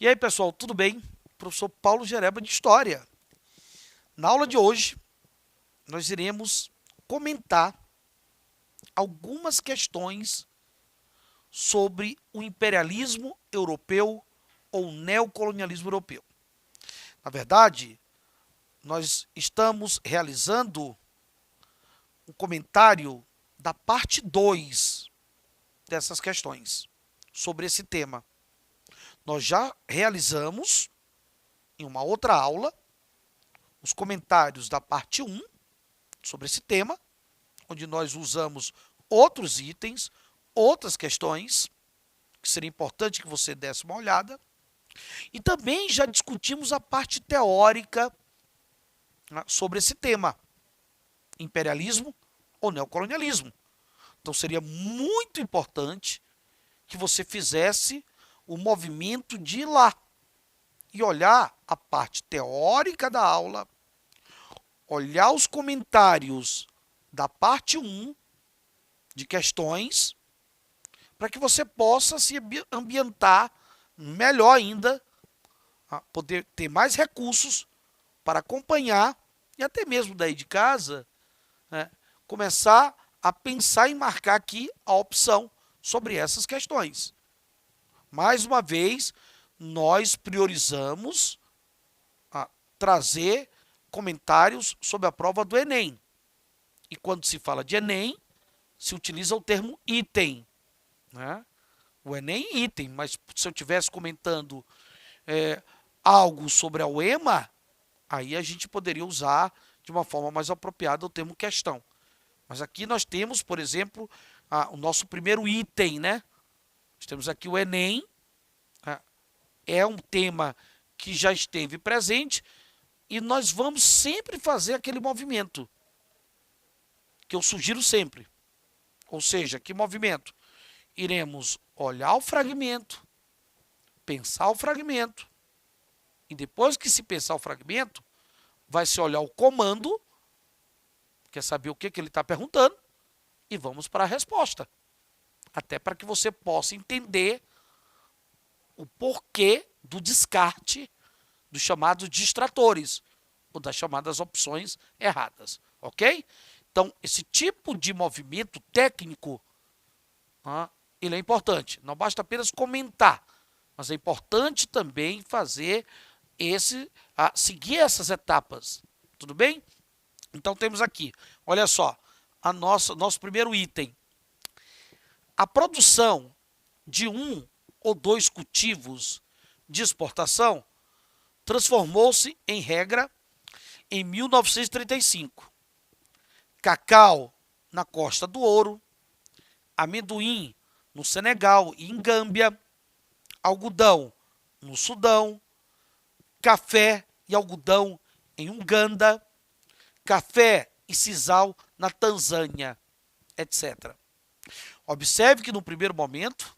E aí, pessoal, tudo bem? Professor Paulo Gereba de História. Na aula de hoje, nós iremos comentar algumas questões sobre o imperialismo europeu ou neocolonialismo europeu. Na verdade, nós estamos realizando um comentário da parte 2 dessas questões sobre esse tema. Nós já realizamos, em uma outra aula, os comentários da parte 1 sobre esse tema, onde nós usamos outros itens, outras questões, que seria importante que você desse uma olhada. E também já discutimos a parte teórica, né, sobre esse tema, imperialismo ou neocolonialismo. Então seria muito importante que você fizesse o movimento de ir lá e olhar a parte teórica da aula, olhar os comentários da parte 1 de questões, para que você possa se ambientar melhor ainda, poder ter mais recursos para acompanhar e até mesmo daí de casa, né, começar a pensar em marcar aqui a opção sobre essas questões. Mais uma vez, nós priorizamos trazer comentários sobre a prova do Enem. E quando se fala de Enem, se utiliza o termo item, né? O Enem item, mas se eu estivesse comentando algo sobre a UEMA, aí a gente poderia usar de uma forma mais apropriada o termo questão. Mas aqui nós temos, por exemplo, o nosso primeiro item, né? Nós temos aqui o Enem, é um tema que já esteve presente e nós vamos sempre fazer aquele movimento que eu sugiro sempre. Ou seja, que movimento? Iremos olhar o fragmento, pensar o fragmento, e depois que se pensar o fragmento, vai se olhar o comando, quer saber o que ele está perguntando, e vamos para a resposta. Até para que você possa entender o porquê do descarte dos chamados distratores, ou das chamadas opções erradas, ok? Então, esse tipo de movimento técnico, ele é importante. Não basta apenas comentar, mas é importante também fazer seguir essas etapas, tudo bem? Então, temos aqui, olha só, nosso primeiro item. A produção de 1 ou 2 cultivos de exportação transformou-se em regra em 1935. Cacau na Costa do Ouro, amendoim no Senegal e em Gâmbia, algodão no Sudão, café e algodão em Uganda, café e sisal na Tanzânia, etc. Observe que no primeiro momento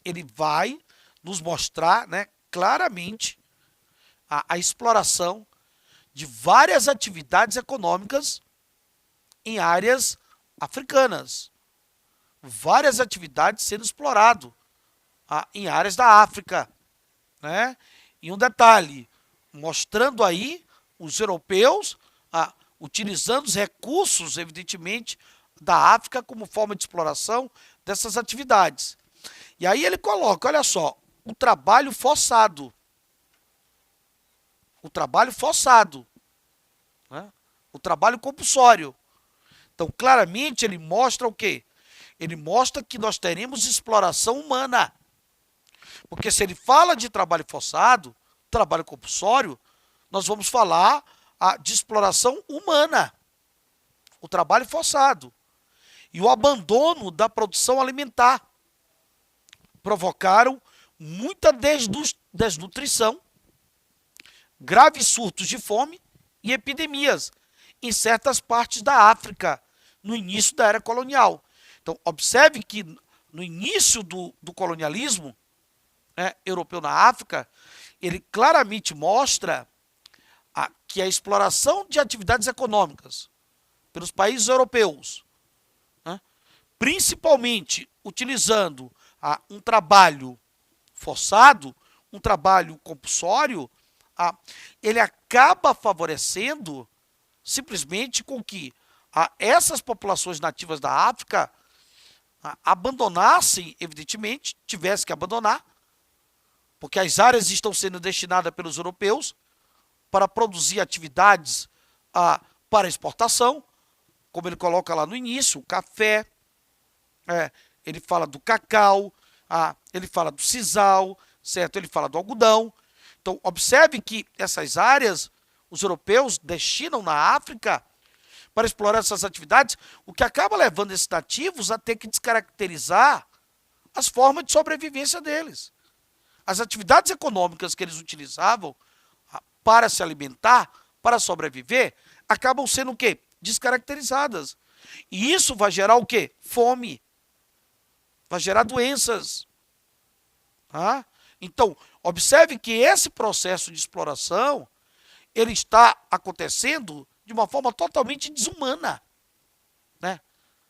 ele vai nos mostrar, né, claramente a exploração de várias atividades econômicas em áreas africanas. Várias atividades sendo exploradas em áreas da África, né? E um detalhe, mostrando aí os europeus utilizando os recursos, evidentemente, da África como forma de exploração dessas atividades. E aí ele coloca, olha só, o trabalho forçado. O trabalho forçado, né? O trabalho compulsório. Então, claramente, ele mostra o quê? Ele mostra que nós teremos exploração humana. Porque se ele fala de trabalho forçado, trabalho compulsório, nós vamos falar de exploração humana. O trabalho forçado. E o abandono da produção alimentar. Provocaram muita desnutrição, graves surtos de fome e epidemias em certas partes da África, no início da era colonial. Então, observe que no início do colonialismo, né, europeu na África, ele claramente mostra que a exploração de atividades econômicas pelos países europeus, né, principalmente utilizando um trabalho forçado, um trabalho compulsório, ele acaba favorecendo simplesmente com que essas populações nativas da África abandonassem, evidentemente, tivessem que abandonar, porque as áreas estão sendo destinadas pelos europeus para produzir atividades para exportação, como ele coloca lá no início, o café, ele fala do cacau, ele fala do sisal, certo? Ele fala do algodão. Então, observe que essas áreas, os europeus destinam na África para explorar essas atividades, o que acaba levando esses nativos a ter que descaracterizar as formas de sobrevivência deles. As atividades econômicas que eles utilizavam para se alimentar, para sobreviver, acabam sendo o quê? Descaracterizadas. E isso vai gerar o quê? Fome. Vai gerar doenças. Então, observe que esse processo de exploração, ele está acontecendo de uma forma totalmente desumana. Né?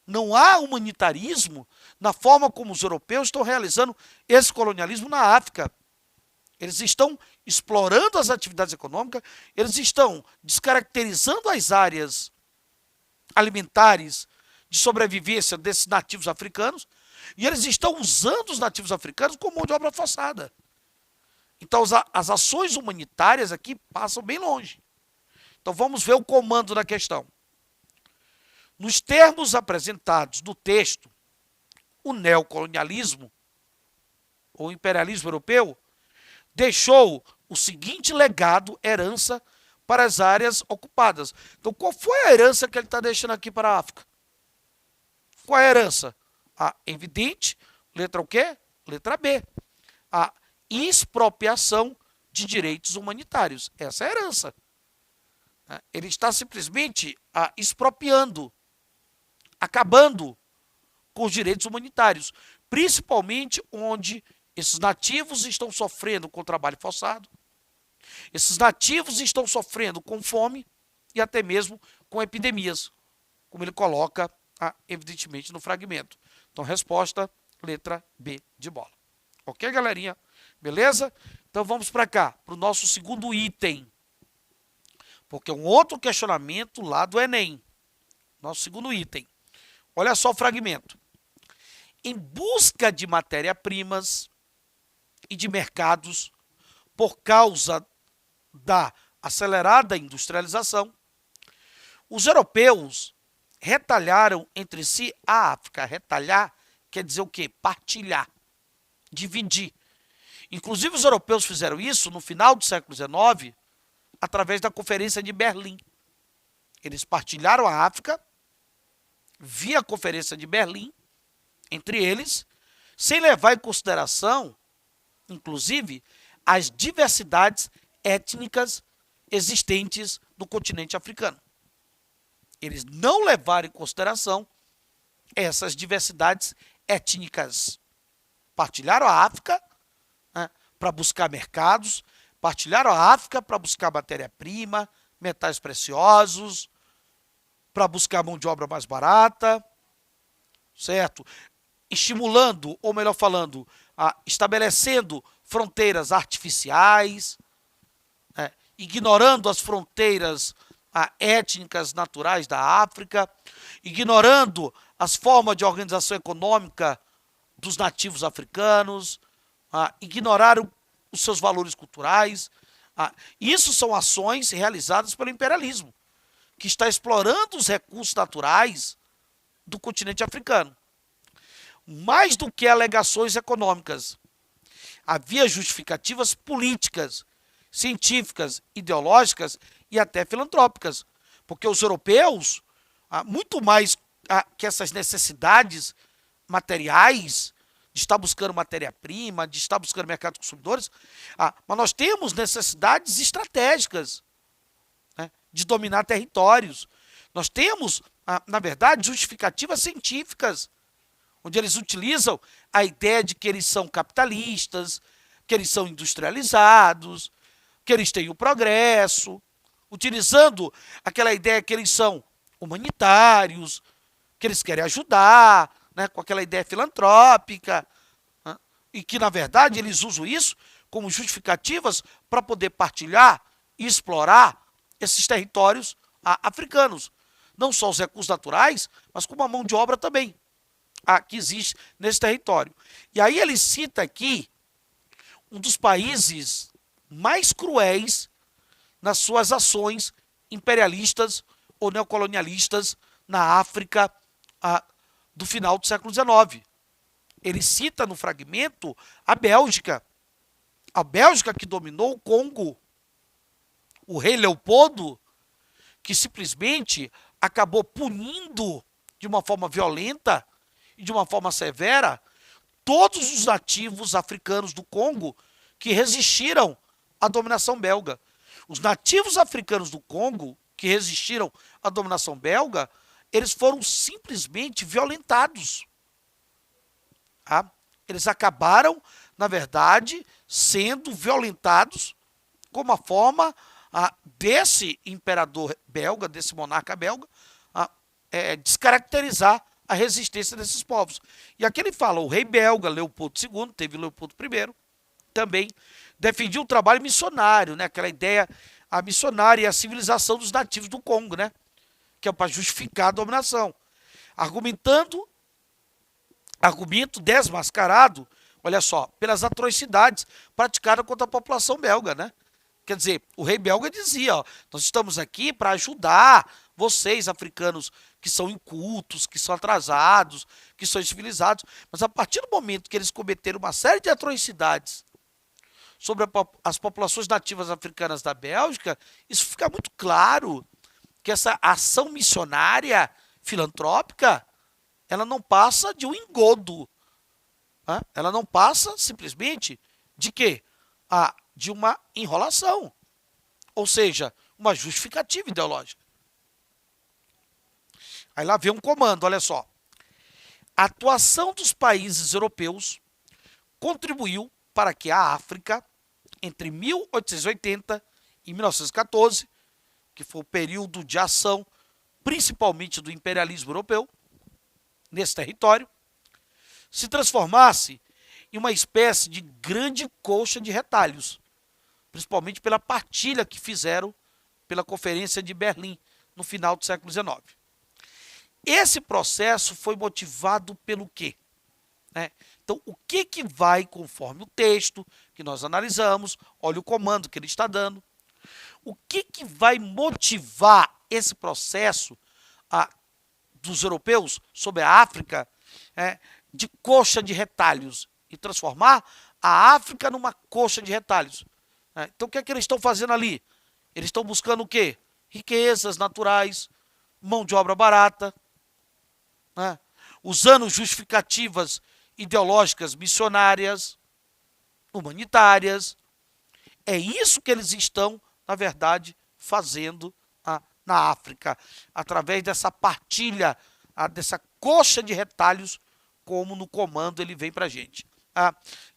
Não há humanitarismo na forma como os europeus estão realizando esse colonialismo na África. Eles estão explorando as atividades econômicas, eles estão descaracterizando as áreas alimentares de sobrevivência desses nativos africanos, e eles estão usando os nativos africanos como mão de obra forçada. Então, as ações humanitárias aqui passam bem longe. Então, vamos ver o comando da questão. Nos termos apresentados no texto, o neocolonialismo, ou imperialismo europeu, deixou o seguinte legado, herança, para as áreas ocupadas. Então, qual foi a herança que ele está deixando aqui para a África? Qual é a herança? Evidente, letra o quê? Letra B. A expropriação de direitos humanitários. Essa é a herança. Ele está simplesmente expropriando, acabando com os direitos humanitários, principalmente onde esses nativos estão sofrendo com trabalho forçado, esses nativos estão sofrendo com fome e até mesmo com epidemias, como ele coloca, evidentemente, no fragmento. Então, resposta, letra B de bola. Ok, galerinha? Beleza? Então, vamos para cá, para o nosso segundo item. Porque é um outro questionamento lá do Enem. Nosso segundo item. Olha só o fragmento. Em busca de matéria-primas e de mercados por causa da acelerada industrialização, os europeus retalharam entre si a África. Retalhar quer dizer o quê? Partilhar, dividir. Inclusive, os europeus fizeram isso no final do século XIX, através da Conferência de Berlim. Eles partilharam a África via Conferência de Berlim, entre eles, sem levar em consideração, inclusive, as diversidades étnicas existentes no continente africano. Eles não levaram em consideração essas diversidades étnicas. Partilharam a África para buscar mercados, partilharam a África para buscar matéria-prima, metais preciosos, para buscar mão de obra mais barata, certo? Estimulando, ou melhor falando, estabelecendo fronteiras artificiais, ignorando as fronteiras étnicas naturais da África, ignorando as formas de organização econômica dos nativos africanos, ignoraram os seus valores culturais. Isso são ações realizadas pelo imperialismo, que está explorando os recursos naturais do continente africano. Mais do que alegações econômicas, havia justificativas políticas, científicas, ideológicas e até filantrópicas, porque os europeus, muito mais que essas necessidades materiais, de estar buscando matéria-prima, de estar buscando mercado de consumidores, mas nós temos necessidades estratégicas, né, de dominar territórios. Nós temos, na verdade, justificativas científicas, onde eles utilizam a ideia de que eles são capitalistas, que eles são industrializados, que eles têm o progresso, utilizando aquela ideia que eles são humanitários, que eles querem ajudar, né, com aquela ideia filantrópica, e que, na verdade, eles usam isso como justificativas para poder partilhar e explorar esses territórios africanos. Não só os recursos naturais, mas como a mão de obra também, que existe nesse território. E aí ele cita aqui um dos países mais cruéis nas suas ações imperialistas ou neocolonialistas na África do final do século XIX. Ele cita no fragmento a Bélgica. A Bélgica que dominou o Congo. O rei Leopoldo, que simplesmente acabou punindo de uma forma violenta e de uma forma severa todos os nativos africanos do Congo que resistiram à dominação belga. Os nativos africanos do Congo que resistiram à dominação belga, eles foram simplesmente violentados. Tá? Eles acabaram, na verdade, sendo violentados como a forma desse imperador belga, desse monarca belga, descaracterizar a resistência desses povos. E aqui ele fala, o rei belga, Leopoldo II, teve Leopoldo I, também defendia o trabalho missionário, né? Aquela ideia, a missionária e a civilização dos nativos do Congo, né? Que é para justificar a dominação. Argumento desmascarado, olha só, pelas atrocidades praticadas contra a população belga, né? Quer dizer, o rei belga dizia, ó, nós estamos aqui para ajudar vocês, africanos, que são incultos, que são atrasados, que são civilizados. Mas a partir do momento que eles cometeram uma série de atrocidades sobre as populações nativas africanas da Bélgica, isso fica muito claro que essa ação missionária filantrópica, ela não passa de um engodo. Né? Ela não passa simplesmente de quê? De uma enrolação. Ou seja, uma justificativa ideológica. Aí lá vem um comando, olha só. A atuação dos países europeus contribuiu para que a África, entre 1880 e 1914, que foi o período de ação, principalmente do imperialismo europeu, nesse território, se transformasse em uma espécie de grande colcha de retalhos, principalmente pela partilha que fizeram pela Conferência de Berlim, no final do século XIX. Esse processo foi motivado pelo quê? Né? Então, o que vai, conforme o texto que nós analisamos, olha o comando que ele está dando, o que vai motivar esse processo dos europeus sobre a África de coxa de retalhos e transformar a África numa coxa de retalhos? Então, o que é que eles estão fazendo ali? Eles estão buscando o quê? Riquezas naturais, mão de obra barata, né? Usando justificativas ideológicas missionárias, humanitárias. É isso que eles estão, na verdade, fazendo na África, através dessa partilha, dessa coxa de retalhos, como no comando ele vem para a gente.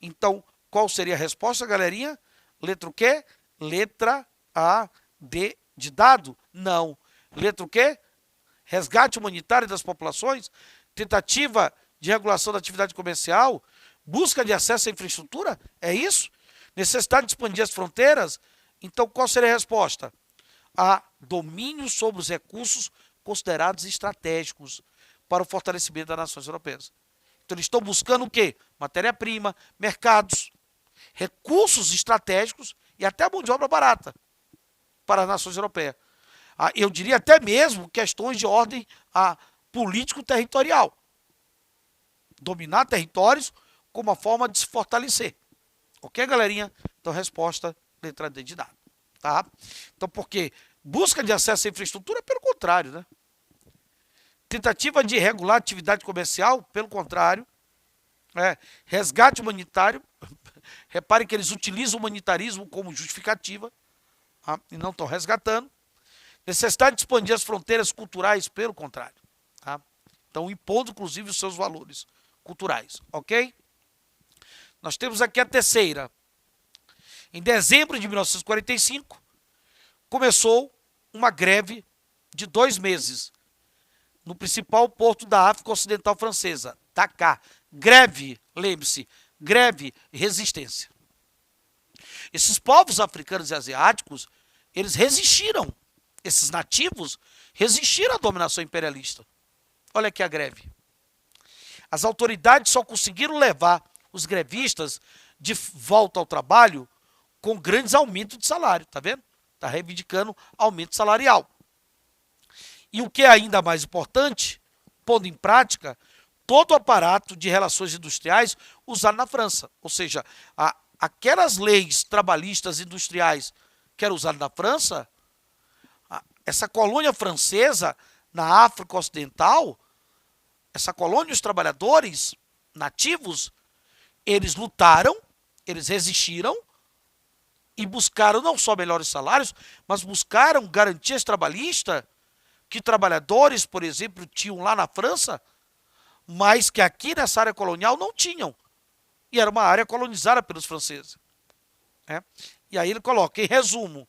Então, qual seria a resposta, galerinha? Letra o quê? Letra A, D de dado? Não. Letra o quê? Resgate humanitário das populações? Tentativa de regulação da atividade comercial? Busca de acesso à infraestrutura? É isso? Necessidade de expandir as fronteiras? Então, qual seria a resposta? Domínio sobre os recursos considerados estratégicos para o fortalecimento das nações europeias. Então, eles estão buscando o quê? Matéria-prima, mercados, recursos estratégicos e até a mão de obra barata para as nações europeias. Eu diria até mesmo questões de ordem político-territorial. Dominar territórios como uma forma de se fortalecer. Ok, galerinha? Então, resposta, letra D de dado. Tá? Então, porque busca de acesso à infraestrutura, pelo contrário, né? Tentativa de regular a atividade comercial, pelo contrário. Resgate humanitário. Reparem que eles utilizam o humanitarismo como justificativa, e não estão resgatando. Necessidade de expandir as fronteiras culturais, pelo contrário. Tá? Então, impondo, inclusive, os seus valores culturais. Ok? Nós temos aqui a terceira. Em dezembro de 1945, começou uma greve de 2 meses no principal porto da África Ocidental Francesa, Dakar. Greve, lembre-se, greve, resistência. Esses povos africanos e asiáticos, eles resistiram, esses nativos resistiram à dominação imperialista. Olha aqui a greve. As autoridades só conseguiram levar os grevistas de volta ao trabalho com grandes aumentos de salário, tá vendo? Está reivindicando aumento salarial. E o que é ainda mais importante, pondo em prática todo o aparato de relações industriais usado na França. Ou seja, aquelas leis trabalhistas industriais que eram usadas na França, essa colônia francesa na África Ocidental, essa colônia, os trabalhadores nativos, eles lutaram, eles resistiram e buscaram não só melhores salários, mas buscaram garantias trabalhistas que trabalhadores, por exemplo, tinham lá na França, mas que aqui nessa área colonial não tinham. E era uma área colonizada pelos franceses. E aí ele coloca, em resumo,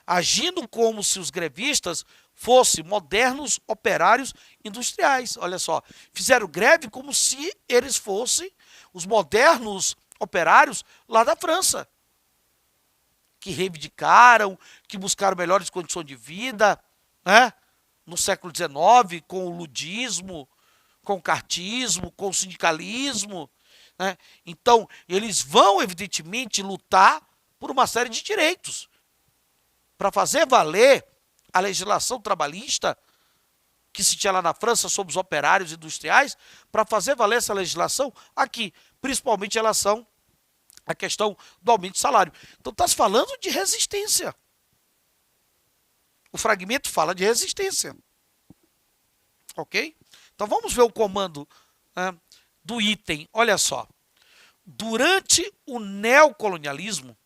agindo como se os grevistas fossem modernos operários industriais. Olha só, fizeram greve como se eles fossem os modernos operários lá da França, que reivindicaram, que buscaram melhores condições de vida, né? No século XIX, com o ludismo, com o cartismo, com o sindicalismo, né? Então, eles vão, evidentemente, lutar por uma série de direitos, para fazer valer a legislação trabalhista que se tinha lá na França sobre os operários industriais, para fazer valer essa legislação aqui, principalmente em relação à questão do aumento de salário. Então, está se falando de resistência. O fragmento fala de resistência. Ok? Então, vamos ver o comando do item. Olha só. Durante o neocolonialismo,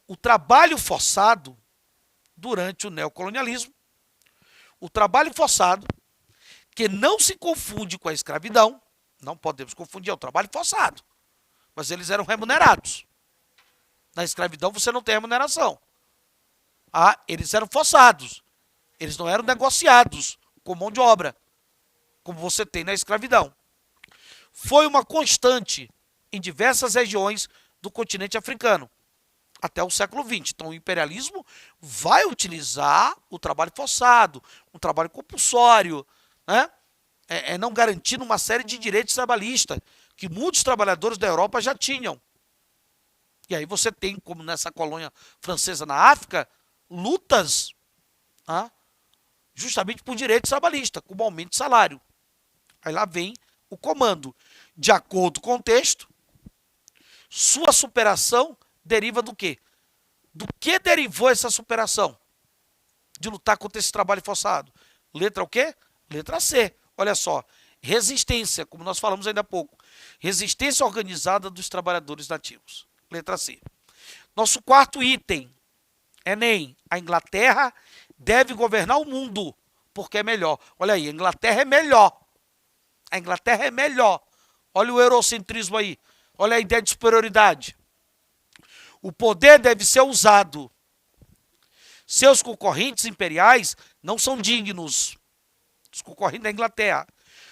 o trabalho forçado, que não se confunde com a escravidão, não podemos confundir, é o trabalho forçado, mas eles eram remunerados. Na escravidão você não tem remuneração. Eles eram forçados, eles não eram negociados com mão de obra, como você tem na escravidão. Foi uma constante em diversas regiões do continente africano, até o século XX. Então, o imperialismo vai utilizar o trabalho forçado, um trabalho compulsório, né? Não garantindo uma série de direitos trabalhistas que muitos trabalhadores da Europa já tinham. E aí você tem, como nessa colônia francesa na África, lutas justamente por direitos trabalhistas, como aumento de salário. Aí lá vem o comando. De acordo com o texto, sua superação deriva do quê? Do que derivou essa superação? De lutar contra esse trabalho forçado. Letra o quê? Letra C. Olha só. Resistência, como nós falamos ainda há pouco. Resistência organizada dos trabalhadores nativos. Letra C. Nosso quarto item. Enem. A Inglaterra deve governar o mundo, porque é melhor. Olha aí, a Inglaterra é melhor. A Inglaterra é melhor. Olha o eurocentrismo aí. Olha a ideia de superioridade. O poder deve ser usado. Seus concorrentes imperiais não são dignos. Os concorrentes da Inglaterra.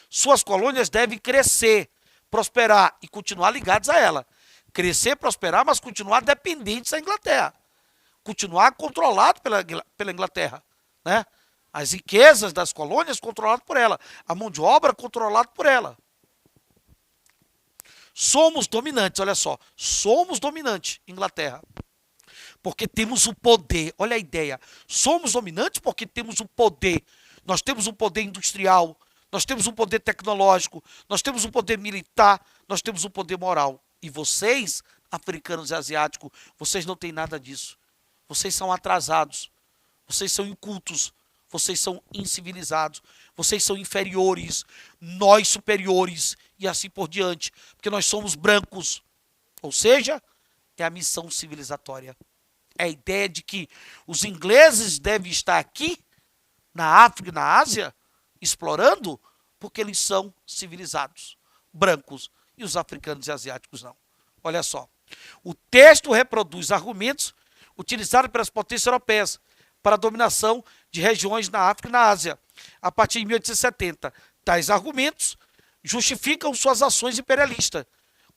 Suas colônias devem crescer, prosperar e continuar ligados a ela. Crescer, prosperar, mas continuar dependentes da Inglaterra. Continuar controlado pela Inglaterra, né? As riquezas das colônias controladas por ela. A mão de obra controlada por ela. Somos dominantes, olha só. Somos dominantes, Inglaterra. Porque temos o poder. Olha a ideia. Somos dominantes porque temos o poder. Nós temos um poder industrial. Nós temos um poder tecnológico. Nós temos um poder militar. Nós temos um poder moral. E vocês, africanos e asiáticos, vocês não têm nada disso. Vocês são atrasados. Vocês são incultos. Vocês são incivilizados. Vocês são inferiores. Nós superiores. E assim por diante. Porque nós somos brancos. Ou seja, é a missão civilizatória. É a ideia de que os ingleses devem estar aqui, na África e na Ásia, explorando, porque eles são civilizados, brancos, e os africanos e asiáticos não. Olha só. O texto reproduz argumentos utilizados pelas potências europeias para a dominação de regiões na África e na Ásia, a partir de 1870. Tais argumentos justificam suas ações imperialistas,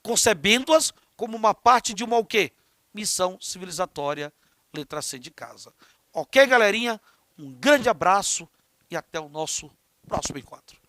concebendo-as como uma parte de uma o quê? missão civilizatória, letra C de casa. Ok, galerinha? Um grande abraço e até o nosso próximo encontro.